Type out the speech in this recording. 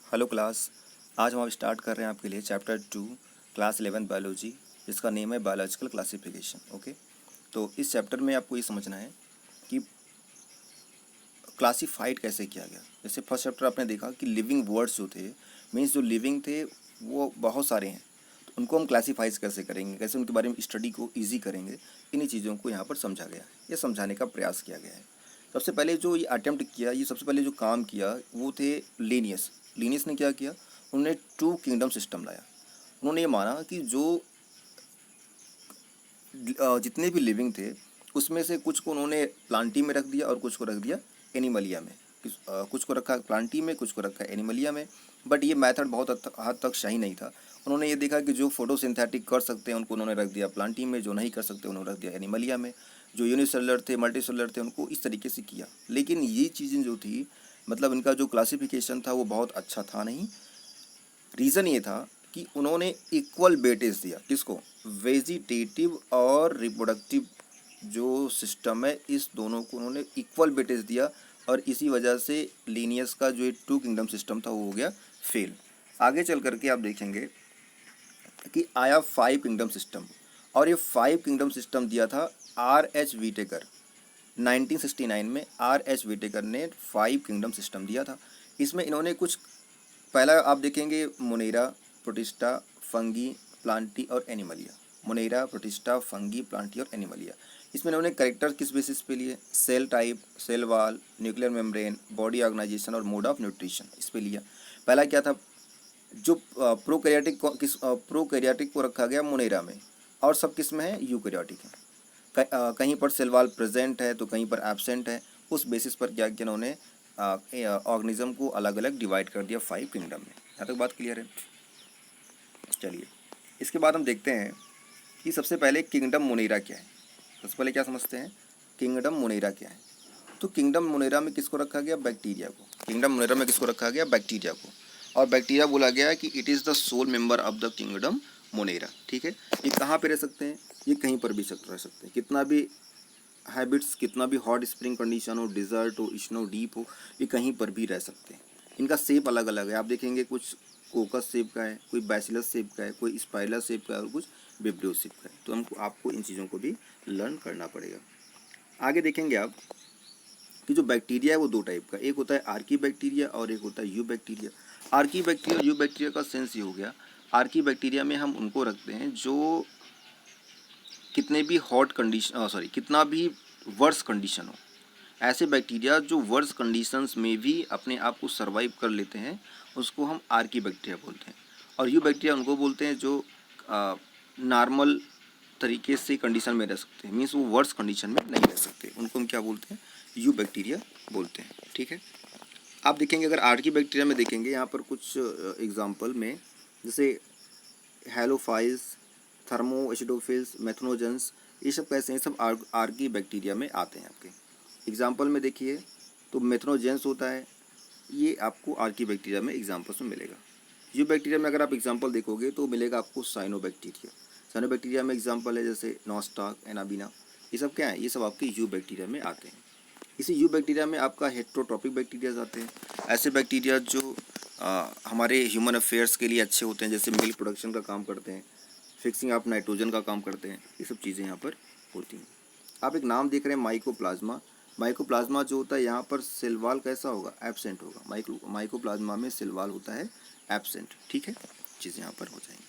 Hello class. आज हम start कर रहे हैं आपके लिए चैप्टर 2 क्लास 11 बायोलॉजी, जिसका नेम है बायोलॉजिकल क्लासिफिकेशन। ओके, तो इस चैप्टर में आपको ये समझना है कि क्लासिफाइड कैसे किया गया। जैसे फर्स्ट चैप्टर आपने देखा कि लिविंग वर्ड्स जो थे, मीन्स जो लिविंग थे वो बहुत सारे हैं, तो उनको हम क्लासीफाइज कैसे करेंगे, कैसे उनके बारे में स्टडी को ईजी करेंगे, इन्हीं चीज़ों को यहाँ पर समझा गया है, ये समझाने का प्रयास किया गया है। सबसे पहले जो ये अटेम्प्ट किया, ये सबसे पहले जो काम किया वो थे लीनियस। लीनियस ने क्या किया, उन्होंने टू किंगडम सिस्टम लाया। उन्होंने ये माना कि जो जितने भी लिविंग थे उसमें से कुछ को उन्होंने प्लांटी में रख दिया और कुछ को रख दिया एनिमलिया में। कुछ को रखा प्लांटी में, कुछ को रखा एनिमलिया में। बट ये मेथड बहुत हद तक सही नहीं था। उन्होंने ये देखा कि जो फोटोसिंथेटिक कर सकते हैं उनको उन्होंने रख दिया प्लांटी में, जो नहीं कर सकते उन्होंने रख दिया एनिमलिया में। जो यूनिसेलुलर थे, मल्टीसेलुलर थे, उनको इस तरीके से किया। लेकिन ये चीज़ें जो थी, मतलब इनका जो क्लासिफिकेशन था वो बहुत अच्छा था नहीं। रीज़न ये था कि उन्होंने इक्वल वेटेज दिया किसको, वेजिटेटिव और रिप्रोडक्टिव जो सिस्टम है इस दोनों को उन्होंने इक्वल वेटेज दिया, और इसी वजह से लीनियस का जो टू किंगडम सिस्टम था वो हो गया फेल। आगे चल करके आप देखेंगे कि आया फाइव किंगडम सिस्टम, और ये फाइव किंगडम सिस्टम दिया था R.H. व्हिटेकर। 1969 में R.H. व्हिटेकर ने फाइव किंगडम सिस्टम दिया था। इसमें इन्होंने कुछ, पहला आप देखेंगे मोनेरा, प्रोटिस्टा, फंगी, प्लांटी और Animalia. Monera, Protista, Fungi, Plantae और एनिमलिया। इसमें इन्होंने करेक्टर किस बेसिस पे लिए, cell type, cell wall, nuclear membrane, body organisation और मोड ऑफ न्यूट्रिशन, इस पे लिया। पहला क्या था, जो प्रोकैरियोटिक को रखा गया मोनेरा में, और सब किस में है, यूकैरियोटिक है। कहीं पर सेल वाल प्रेजेंट है तो कहीं पर एब्सेंट है। उस बेसिस पर क्या किया उन्होंने, ऑर्गेनिज्म को अलग अलग डिवाइड कर दिया फाइव किंगडम में। यहाँ तक बात क्लियर है। चलिए, इसके बाद हम देखते हैं कि सबसे पहले किंगडम मोनेरा क्या है। सबसे पहले क्या समझते हैं, किंगडम मोनेरा क्या है। तो किंगडम मोनेरा में किसको रखा गया, बैक्टीरिया को। किंगडम मोनेरा में किसको रखा गया, बैक्टीरिया को। और बैक्टीरिया बोला गया कि it is the sole member of the kingdom Monera. ठीक है, ये कहाँ पे रह सकते हैं, ये कहीं पर भी रह सकते हैं। कितना भी हैबिट्स, कितना भी हॉट स्प्रिंग कंडीशन हो, डिजर्ट हो, स्नो डीप हो, ये कहीं पर भी रह सकते हैं। इनका शेप अलग अलग है, आप देखेंगे कुछ कोकस शेप का है, कोई बैसिलस शेप का है, कोई स्पाइरल शेप का है और कुछ विब्रियो शेप का है। तो हमको आपको इन चीज़ों को भी लर्न करना पड़ेगा। आगे देखेंगे आप कि जो बैक्टीरिया है वो दो टाइप का, एक होता है आर्की बैक्टीरिया और एक होता है यू बैक्टीरिया। आर्की बैक्टीरिया और यू बैक्टीरिया का सेंस ये हो गया, आर्की बैक्टीरिया में हम उनको रखते हैं जो कितने भी हॉट कंडीशन, सॉरी, कितना भी वर्स कंडीशन हो, ऐसे बैक्टीरिया जो वर्स कंडीशंस में भी अपने आप को सर्वाइव कर लेते हैं, उसको हम आर्की बैक्टीरिया बोलते हैं। और यू बैक्टीरिया उनको बोलते हैं जो नॉर्मल तरीके से कंडीशन में रह सकते हैं, मीन्स वो वर्स कंडीशन में नहीं रह सकते, उनको हम क्या बोलते हैं, यू बैक्टीरिया बोलते हैं। ठीक है, आप देखेंगे अगर आर्की बैक्टीरिया में देखेंगे यहाँ पर कुछ एग्जाम्पल में, जैसे हेलोफाइल्स, थर्मो एसिडोफिल्स, मेथनोजेंस, ये सब कैसे हैं, सब आर्की बैक्टीरिया में आते हैं। आपके एग्जाम्पल में देखिए तो मेथनोजेंस होता है, ये आपको आर्की बैक्टीरिया में एग्जाम्पल्स में मिलेगा। यू बैक्टीरिया में अगर आप एग्जाम्पल देखोगे तो मिलेगा आपको साइनोबैक्टीरिया। साइनोबैक्टीरिया में एग्जाम्पल है जैसे नॉस्टाक, एनाबिना, ये सब क्या है, ये सब आपके यू बैक्टीरिया में आते हैं। इसी यू बैक्टीरिया में आपका हेट्रोट्रॉपिक बैक्टीरिया आते हैं, ऐसे बैक्टीरिया जो हमारे ह्यूमन अफेयर्स के लिए अच्छे होते हैं, जैसे मिल्क प्रोडक्शन का काम करते हैं, फिक्सिंग ऑफ नाइट्रोजन का काम करते हैं, ये सब चीज़ें यहाँ पर होती हैं। आप एक नाम देख रहे हैं माइकोप्लाज्मा। माइकोप्लाज्मा जो होता है यहाँ पर सेल वॉल कैसा होगा, एब्सेंट होगा। माइकोप्लाज्मा में सेल वॉल होता है एब्सेंट। ठीक है, चीज़ें यहाँ पर हो जाएंगी।